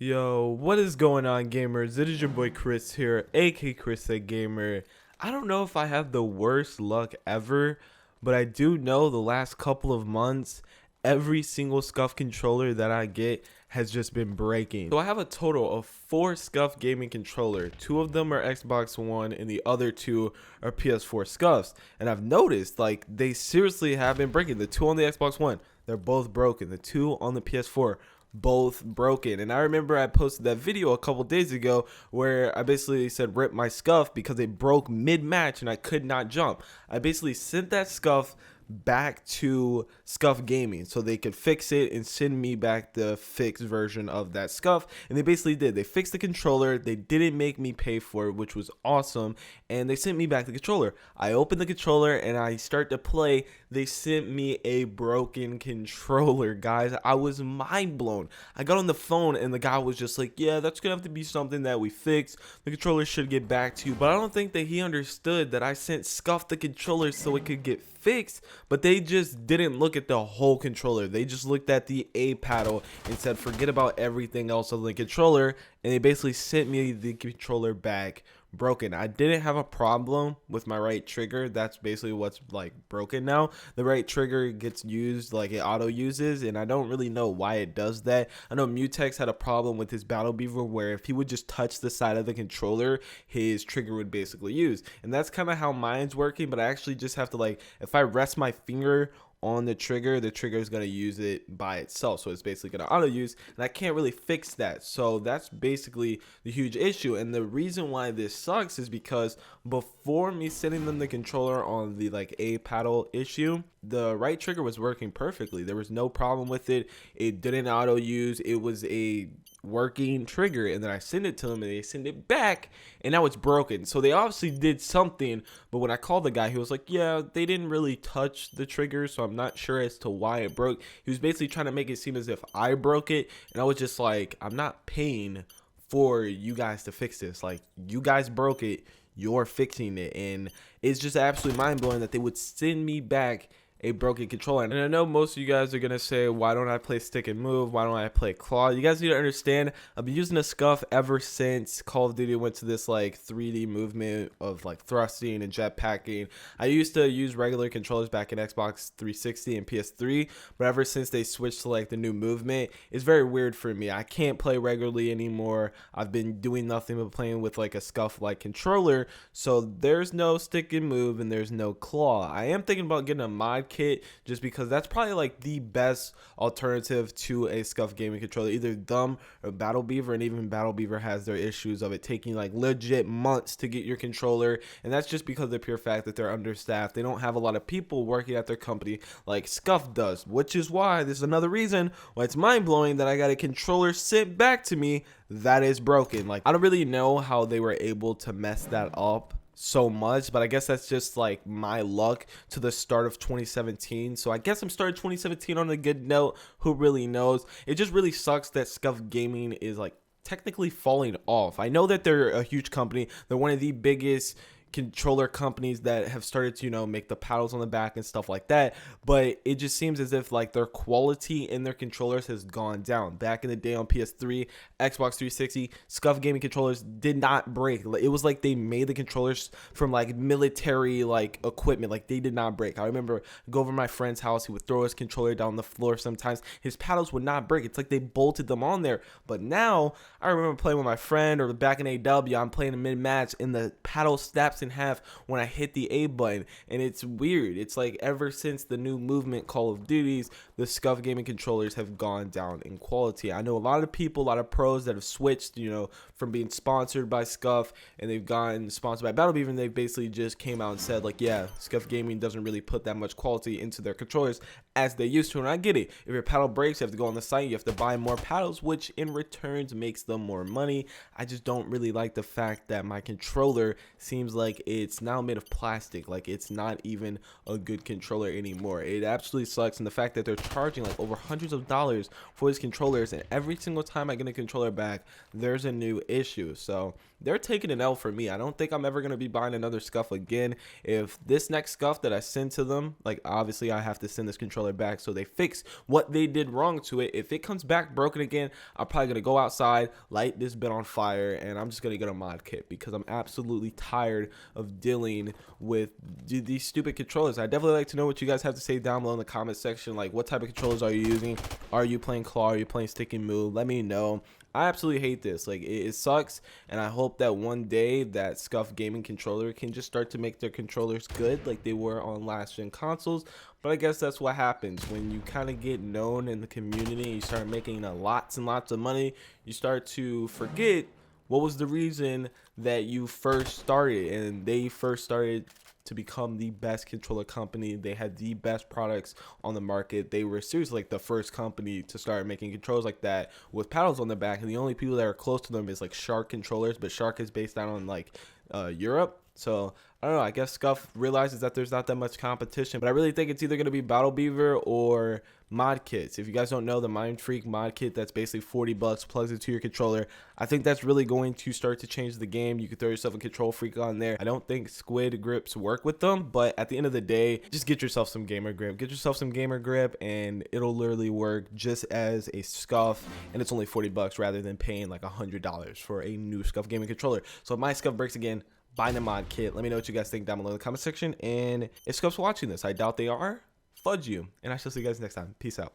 Yo, what is going on, gamers? It is your boy Chris here, aka ChrisThatGamer. I don't know if I have the worst luck ever, but I do know the last couple of months, every single Scuf controller that I get has just been breaking. So I have a total of 4 Scuf gaming controller. 2 of them are Xbox One and the other 2 are PS4 Scufs. And I've noticed like they seriously have been breaking. The 2 on the Xbox One, they're both broken. The 2 on the PS4, both broken. And I remember I posted that video a couple days ago where I basically said rip my Scuf because it broke mid-match and I could not jump. I basically sent that Scuf back to Scuf Gaming so they could fix it and send me back the fixed version of that Scuf, and they basically did. They fixed the controller. They didn't make me pay for it, which was awesome, and they sent me back the controller. I opened the controller and I start to play. They sent me a broken controller, guys. I was mind blown. I got on the phone and the guy was just like, yeah, that's gonna have to be something that we fix. The controller should get back to you. But I don't think that he understood that I sent Scuf the controller so it could get fixed, but they just didn't look at the whole controller. They just looked at the A paddle and said forget about everything else on the controller, and they basically sent me the controller back broken. I didn't have a problem with my right trigger. That's basically what's like broken now. The right trigger gets used like it auto uses, and I don't really know why it does that. I know Mutex had a problem with his Battle Beaver where if he would just touch the side of the controller, his trigger would basically use, and that's kind of how mine's working. But I actually just have to, like, if I rest my finger on the trigger is going to use it by itself, so it's basically going to auto use, and I can't really fix that. So that's basically the huge issue. And the reason why this sucks is because before me sending them the controller on the like A paddle issue, the right trigger was working perfectly. There was no problem with it. It didn't auto use. It was a working trigger, and then I send it to them and they send it back and now it's broken. So they obviously did something, but when I called the guy, he was like, yeah, they didn't really touch the trigger, so I'm not sure as to why it broke. He was basically trying to make it seem as if I broke it, and I was just like, I'm not paying for you guys to fix this. Like, you guys broke it, you're fixing it. And it's just absolutely mind-blowing that they would send me back a broken controller. And I know most of you guys are gonna say, why don't I play stick and move? Why don't I play claw? You guys need to understand, I've been using a Scuf ever since Call of Duty went to this like 3D movement of like thrusting and jetpacking. I used to use regular controllers back in Xbox 360 and PS3, but ever since they switched to like the new movement, it's very weird for me. I can't play regularly anymore. I've been doing nothing but playing with like a Scuf like controller, so there's no stick and move and there's no claw. I am thinking about getting a mod kit just because that's probably like the best alternative to a Scuf gaming controller, either them or Battle Beaver. And even Battle Beaver has their issues of it taking like legit months to get your controller, and that's just because of the pure fact that they're understaffed. They don't have a lot of people working at their company like Scuf does, which is why this is another reason why it's mind-blowing that I got a controller sent back to me that is broken. Like, I don't really know how they were able to mess that up so much, but I guess that's just like my luck to the start of 2017. So I guess I'm starting 2017 on a good note. Who really knows? It just really sucks that Scuf Gaming is like technically falling off. I know that they're a huge company. They're one of the biggest controller companies that have started to, you know, make the paddles on the back and stuff like that, but it just seems as if like their quality in their controllers has gone down. Back in the day on PS3, Xbox 360, Scuf gaming controllers did not break. It was like they made the controllers from like military like equipment. Like, they did not break. I remember go over to my friend's house, he would throw his controller down the floor. Sometimes his paddles would not break. It's like they bolted them on there. But now I remember playing with my friend, or back in AW, I'm playing a mid-match and the paddle snaps in half when I hit the A button, and it's weird. It's like ever since the new movement Call of Duties, the Scuf gaming controllers have gone down in quality. I know a lot of people, a lot of pros that have switched, you know, from being sponsored by Scuf and they've gotten sponsored by Battle Beaver, and they basically just came out and said like, yeah, Scuf gaming doesn't really put that much quality into their controllers as they used to. And I get it. If your paddle breaks, you have to go on the site, you have to buy more paddles, which in returns makes them more money. I just don't really like the fact that my controller seems like like it's now made of plastic. Like it's not even a good controller anymore. It absolutely sucks. And the fact that they're charging like over hundreds of dollars for these controllers, and every single time I get a controller back, there's a new issue. So they're taking an L for me. I don't think I'm ever going to be buying another Scuf again. If this next Scuf that I send to them, like obviously I have to send this controller back so they fix what they did wrong to it. If it comes back broken again, I'm probably going to go outside, light this bit on fire, and I'm just going to get a mod kit because I'm absolutely tired of dealing with these stupid controllers. I definitely like to know what you guys have to say down below in the comment section. Like, what type of controllers are you using? Are you playing claw? Are you playing stick and move? Let me know. I absolutely hate this. Like, it sucks, and I hope that one day that Scuf gaming controller can just start to make their controllers good like they were on last gen consoles. But I guess that's what happens when you kind of get known in the community. You start making lots and lots of money. You start to forget what was the reason that you first started, and they first started to become the best controller company. They had the best products on the market. They were seriously like the first company to start making controllers like that with paddles on the back, and the only people that are close to them is like Shark controllers, but Shark is based out on like Europe. So I don't know, I guess Scuf realizes that there's not that much competition, but I really think it's either going to be Battle Beaver or mod kits. If you guys don't know, the Mind Freak mod kit, that's basically 40 bucks, plugs into your controller. I think that's really going to start to change the game. You could throw yourself a Control Freak on there. I don't think squid grips work with them, but at the end of the day, just get yourself some gamer grip. Get yourself some gamer grip and it'll literally work just as a Scuf, and it's only 40 bucks rather than paying like $100 for a new Scuf gaming controller. So if my Scuf breaks again, buy the mod kit. Let me know what you guys think down below in the comment section. And if Scuf's watching this, I doubt they are, fudge you. And I shall see you guys next time. Peace out.